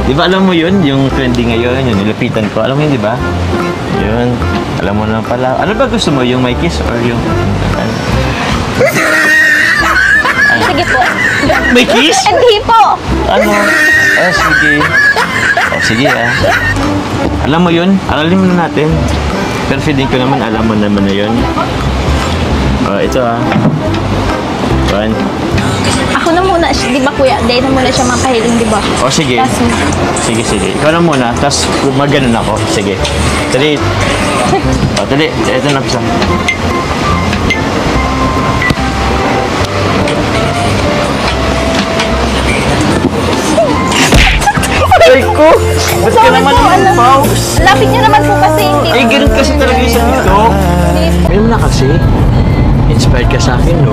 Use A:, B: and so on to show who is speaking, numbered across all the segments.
A: Di ba alam mo yun? Yung trending ngayon, yung nilapitan ko. Alam mo yun, di ba? Yun. Alam mo na pala. Ano ba gusto mo? Yung may kiss or yung... Ano?
B: Sige po.
A: May kiss?
B: Hindi po.
A: Ano? Sige. Sige Alam mo yun? Aralin mo na natin. Pero feeling ko naman, alam mo naman na yun. Ito One.
B: Ako na muna, di ba kuya? Dahil na muna siya mapahiling, di ba?
A: Sige. Sige. Ikaw na muna, tapos maganon ako. Sige. Tali. Tali. Ito na pisa. Ay ko! Ba't ka naman ang mouse?
B: Lapit niyo naman po kasi.
A: Ay, ganun kasi talaga yung sa dito. May mo na kasi. Inspired ka sa akin, no?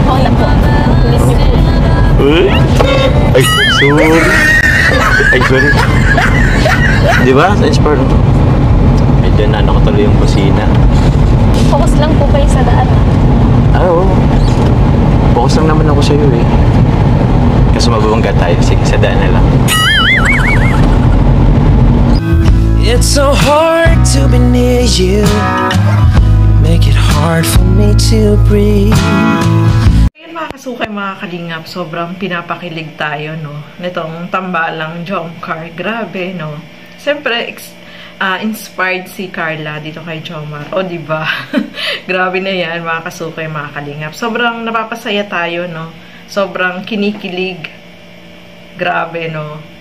B: Oo na po.
A: Ay, sorry. Ay, sorry. Di ba? Na-inspired mo. Medyo na ko tuloy yung kusina.
B: Focus lang po kayo sa daan.
A: Oo. Focus lang naman ako sa'yo eh. Kasi mababangga tayo. Sige, sa daan na lang.
C: It's so hard to be near you. Make it hard for me to breathe.
D: Ngayon mga kasukay, mga kalingap, sobrang pinapakilig tayo, no? Nitong tambalang Jomcar. Grabe, no? Siyempre, inspired si Carla dito kay Jomar. O, diba? Grabe na yan, mga kasukay, mga kalingap. Sobrang napapasaya tayo, no? Sobrang kinikilig. Grabe, no?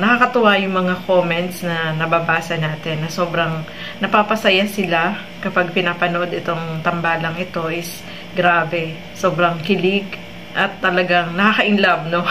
D: Nakakatuwa yung mga comments na nababasa natin na sobrang napapasaya sila kapag pinapanood itong tambalang ito is grabe. Sobrang kilig at talagang nakaka-inlove, no?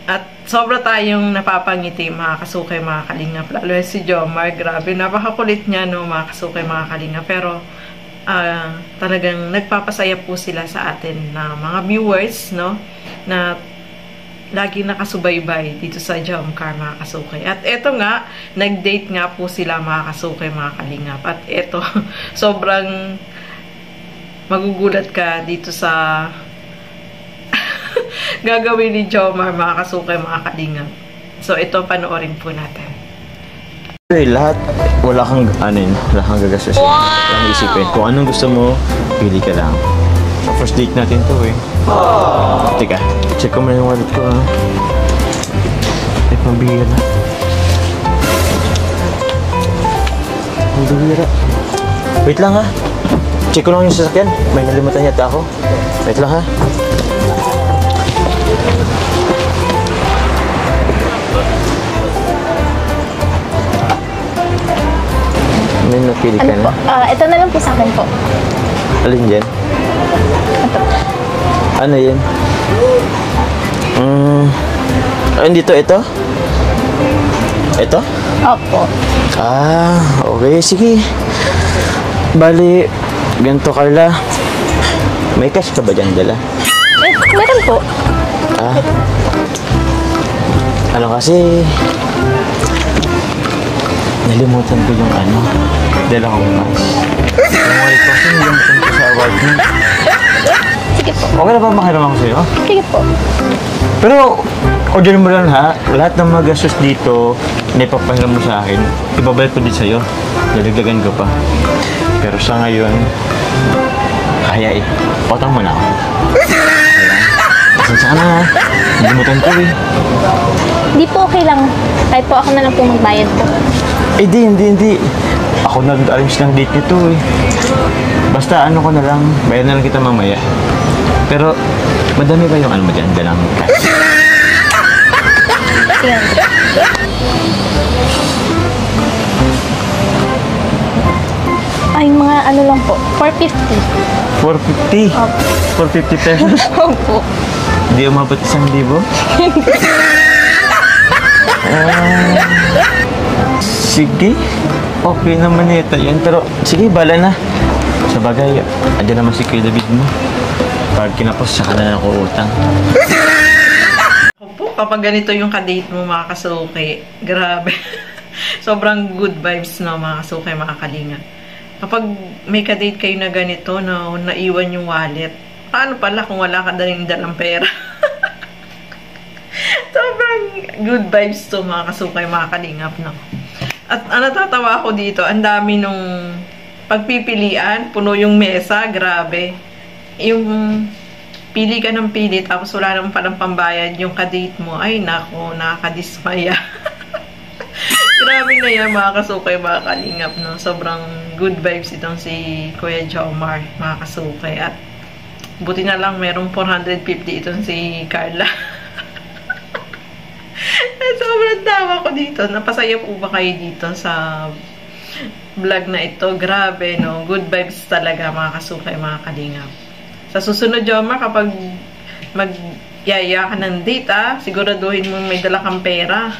D: At sobra tayong napapangiti, mga kasukay, mga kalingap. Lalo si Jomar, grabe. Napakakulit niya, no, mga kasukay, mga kalingap. Pero talagang nagpapasaya po sila sa atin na mga viewers, no, na lagi nakasubaybay dito sa Jomcar, mga kasukay. At eto nga, nag-date nga po sila, mga kasukay, mga kalingap. At eto, sobrang magugulat ka dito sa gagawin ni Jomar, mga kasukay, mga kalingap. So ito, panoorin po natin.
A: Lahat, wala kang gagastos. Wow! Wala kang isipin. Kung anong gusto mo, pili ka lang. First date natin to eh. Aww. Teka, check ko muna yung wallet ko ha. Ay, pambira. Pambira. Wait lang ha. Check ko lang yung sasakyan. May nalimutan yata ako. Wait lang ha. May napili ka na?
B: Ito na lang po sa akin po.
A: Alin dyan?
B: Ito.
A: Ano yan? Dito, ito? Ito?
B: Opo.
A: Okay. Sige. Bali, ganito Carla. May cash ka ba dyan dala?
B: Meron po.
A: Ano kasi... Nalimutan ko yung dala kong cash. Yung wallet ko kasi nalimutan ko sa award niya.
B: Sige po.
A: Okay na ba makiram ako sa'yo?
B: Sige po.
A: Pero, order mo lang ha. Lahat ng mga gastos dito na ipapahiram mo sa akin, ibabalik ko din sa'yo. Dadagdagan ko pa. Pero sa ngayon, kaya utang mo na ako. Pasensya ka na ha. Nalimutan ko eh.
B: Hindi po, okay lang. Kahit po ako na lang po magbayad po.
A: Hindi. Ako nag-arrange ng date nito eh. Basta ko na lang, bayad na lang kita mamaya. Pero, madami ba yung mo dyan? Dalang cash.
B: Yan. Ay, mga lang po. 450.
A: 450?
B: Opo.
A: 450 pesos?
B: Opo.
A: Hindi umabot 1,000? Sige. Okay naman ito yan. Pero, sige, bala na. Sa bagay, andyan naman si Kuya David mo. Pag kinapos, saka na ako utang.
D: Opo, kapag ganito yung kadate mo, mga kasuki, grabe. Sobrang good vibes, no, mga kasuki, mga kalinga. Kapag may kadate kayo na ganito, na naiwan yung wallet, paano pala kung wala ka dalang pera? Sobrang good vibes to mga kasukay, mga kalingap, no? At natatawa ako dito, ang dami nung pagpipilian, puno yung mesa, grabe. Yung pili ka ng pili, tapos wala naman palang pambayad yung kadate mo, ay nako, nakakadismaya. Grabe na yan mga kasukay, mga kalingap, no? Sobrang good vibes itong si Kuya Jomar, mga kasukay. At buti na lang merong 450 itong si Carla. Sobrang tawa ko dito. Napasaya po ba kayo dito sa vlog na ito? Grabe, no? Good vibes talaga, mga kasukay, mga kalingap. Sa susunod, Jomar, kapag mag-yaya ka ng date, siguraduhin mo may dala kang pera.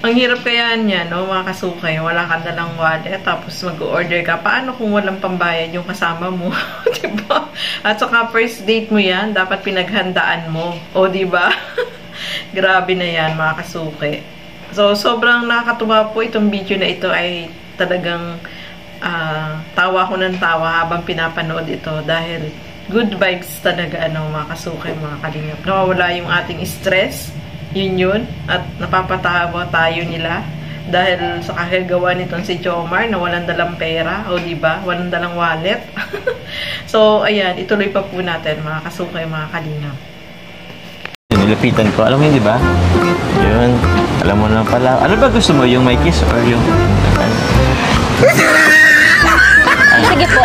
D: Ang hirap kaya niya, no, mga kasukay. Wala kang dalang wallet, tapos mag-order ka. Paano kung walang pambayad yung kasama mo? Diba? At saka first date mo yan, dapat pinaghandaan mo. O, diba? Grabe na yan, mga kasuke. So, sobrang nakakatuwa po itong video na ito ay talagang tawa ko ng tawa habang pinapanood ito dahil good vibes talaga, ano, mga kasuke, mga kalingap. Nawawala yung ating stress, yun. At napapatawa tayo nila dahil sa kakagawa nitong si Jomar na walang dalang pera, o diba? Walang dalang wallet. So, ayan, ituloy pa po natin, mga kasuke, mga kalingap.
A: Nilapitan ko. Alam mo yun, di ba? Yun. Alam mo na pala. Ano ba gusto mo? Yung may kiss or yung...
B: Sige po.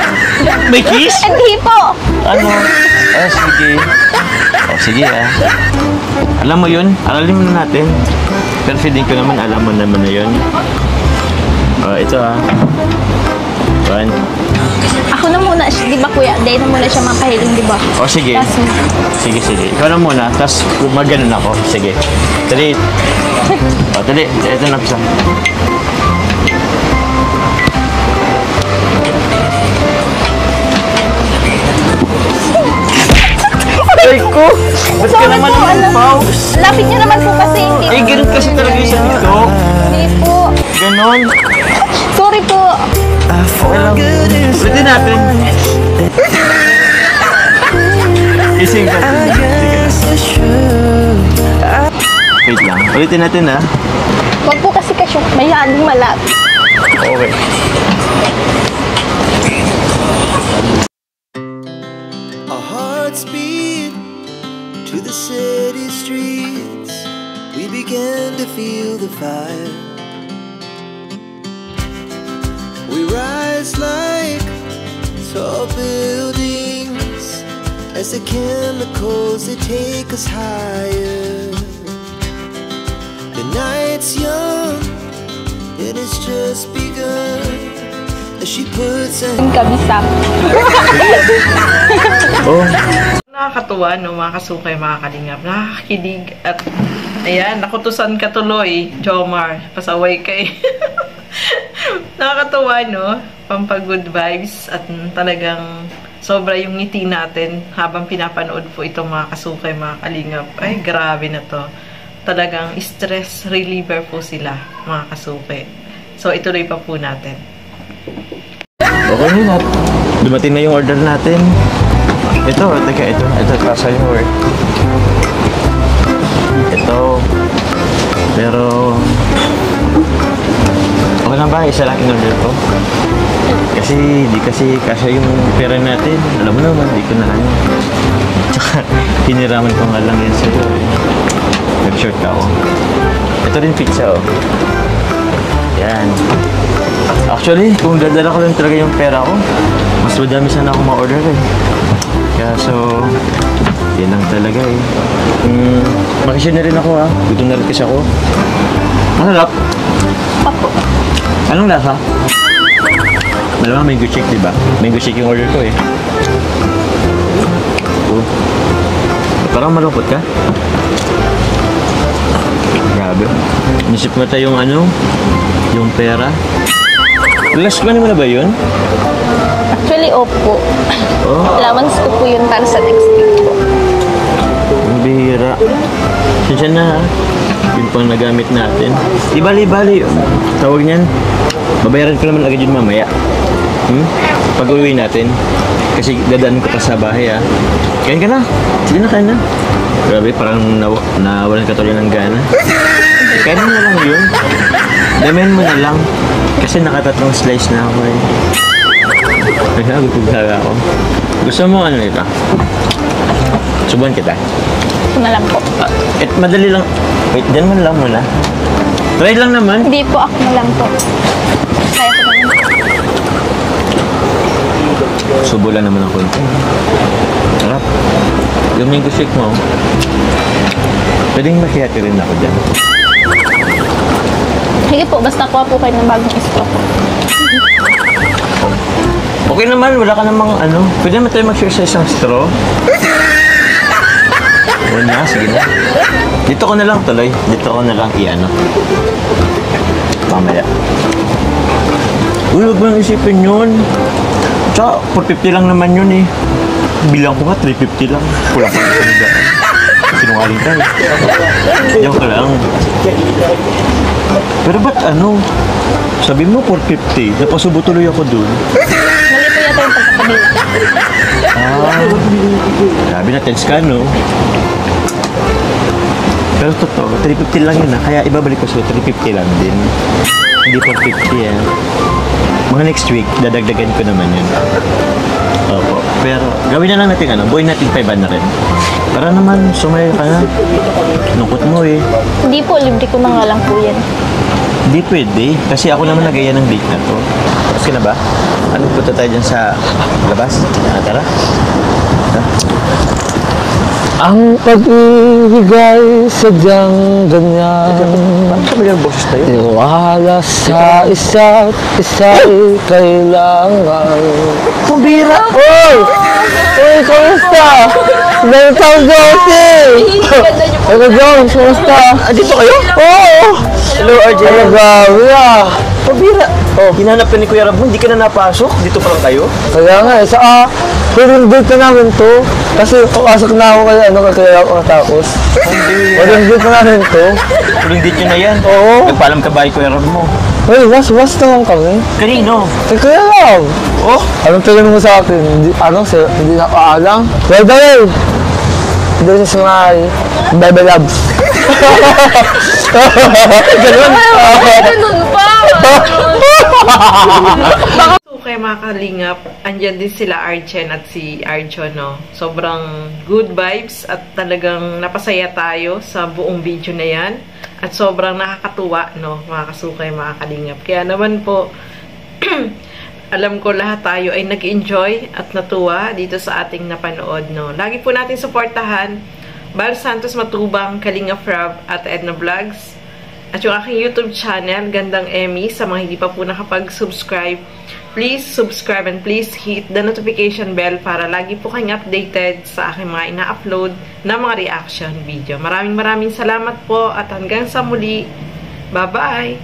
A: May kiss?
B: Hindi po.
A: Ano? Sige. Sige, Alam mo yun? Aralin mo na natin. Pero feeling ko naman, alam mo naman na yun. Ito, One.
B: Ako na muna, di ba kuya? Dahil na muna siya mapahiling, di ba?
A: Sige.
B: Tas,
A: Sige. Ikaw na muna, tapos mag-ganon ako. Sige. Tali. Tali. Ito na pisa. Ay ko! Ba't ka naman mouse?
B: Lapit niyo naman po kasi.
A: Ay, ganun kasi talaga yung sabi ko.
B: Hindi po.
A: Ganon.
B: Sorry po.
A: Okay lang. Ulitin natin. Ising ka. Sige. Wait lang. Ulitin natin,
B: Wag po kasi masyadong malap.
A: Okay.
C: Our hearts beat to the city streets. We began to feel the fire. We rise like tall buildings as the chemicals they take us higher. The night's young and it's just begun as she puts her
B: Kabisap.
A: Oh.
D: Nakakatuwa, no, mga kasukay, mga kalingap. Nakakakilig. At, ayan, nakutusan ka tuloy, Jomar. Pasaway kay. Nakakatuwa, no? Pampag-good vibes. At talagang sobra yung ngiti natin habang pinapanood po itong mga kasukay, mga kalingap. Ay, grabe na to. Talagang stress reliever po sila, mga kasukay. So, ituloy pa po natin.
A: Okay na. Dumating na yung order natin. Ito, teka, ito para sa'yo, Ito. Pero, okay lang ba? Isa lang in-order ko. Kasi, di kasi yung pera natin. Alam mo naman, di ko na ano. Tsaka, hiniraman ko nga lang yan sa'yo, Nag-short ka, Ito rin pizza, Yan. Actually, kung dadala ko lang talaga yung pera ko, mas madami sana ako ma-order, Kaya so, yan lang talaga, Makisya na rin ako, Gutom na rin kasi ako. Masarap.
B: Opo.
A: Anong lasa? Malamang mango shake, diba? Mango shake yung order ko, Parang malungkot ka? Grabe. Nisip mo tayo yung yung pera. Last money mo na ba yun?
B: Actually, opo. Allowance ko po yun para sa next week po.
A: Ang bihira. Siya na, Yun pang nagamit natin. Di bali. Tawag niyan. Babayaran ko naman agad yun mamaya. Pag uwi natin. Kasi dadaan ko pa sa bahay Kain ka na. Sige na, kain na. Grabe, parang nawalan ka tuloy ng gana. Kain mo na lang yun. Damihan mo na lang. Kasi nakatatlong slice na ako Ay, nagutog ako. Gusto mo ano ito? Subuhan kita.
B: Ito na lang po.
A: Madali lang. Wait, dyan mo lang muna. Try lang naman.
B: Hindi po, ako na lang po. Kaya ko naman.
A: Subo lang naman ako ito. Sarap. Yung mango shake mo, pwedeng makihati rin ako dyan.
B: Sige po, basta kuha po kayo ng bagong stock.
A: Okay naman, wala ka namang ano. Pwede naman tayo mag-share sa isang straw. Wala, sige na. Dito ko na lang tuloy. Dito ko na lang i-ano. Mamaya. Uy, huwag mo nang isipin yun. Tsaka, 450 lang naman yun eh. Bilang ko nga, 350 lang. Kulang pa sa nila. Sinungaling tayo. Diyan ka lang. Pero ba't ano? Sabi mo 450, napasubo tuloy ako dun.
B: Mali po yata yung pagkakabila.
A: Sabi na tense ka, no? Pero totoo, 350 lang yun kaya ibabalik ko sa'yo, 350 lang din. Hindi 450 Mga next week, dadagdagan ko naman yun. Opo. Pero gawin na lang natin buuin natin 500 rin. Para naman sumayo ka na. Lungkot mo
B: Hindi po, libre ko na nga lang po yan.
A: Hindi pwede. Kasi ako naman nagaya ng date na to. Tapos na ba? Ano, punta tayo dyan sa labas? Tara.
E: Ang pag-ibig ay sadyang ganyan.
A: Ano sabi yung boses tayo?
E: Iwala sa isa't isa'y kailangan. Pambira! Oy! Oy, kamusta? Ilang taon Josie! Eko Jones, kamusta?
A: Dito kayo?
E: Oo!
A: Hello, RJ.
E: Ano gabi
A: Pabira. Hinanap ka ni Kuya Rab mo, hindi ka na napasok. Dito pa lang kayo?
E: Kaya nga huling date na namin to. Kasi papasok na ako kaya ako natapos. Huling date na namin to.
A: Huling date nyo na yan.
E: Oo.
A: Nagpaalam ka ba kay Kuya Rab mo?
E: Uy, was naman kami.
A: Kanino?
E: Kaya lang.
A: Oh?
E: Anong tingin mo sa akin? Hindi na paalam? Well done! Doon sa sungay. Bebe loves. Ganun.
B: Ganun pa!
D: So, kay mga kalingap, andyan din sila Archen at si Arjo, no? Sobrang good vibes at talagang napasaya tayo sa buong video na yan. At sobrang nakakatuwa, no? Mga kasukay, mga kalingap. Kaya naman po, alam ko lahat tayo ay nag-enjoy at natuwa dito sa ating napanood, no? Lagi po natin suportahan Bal Santos Matubang, Kalingap Rab at Edna Vlogs. At yung aking YouTube channel, Gandang Emmy, sa mga hindi pa po nakapag-subscribe, please subscribe and please hit the notification bell para lagi po kayong updated sa aking mga ina-upload na mga reaction video. Maraming salamat po at hanggang sa muli. Bye-bye!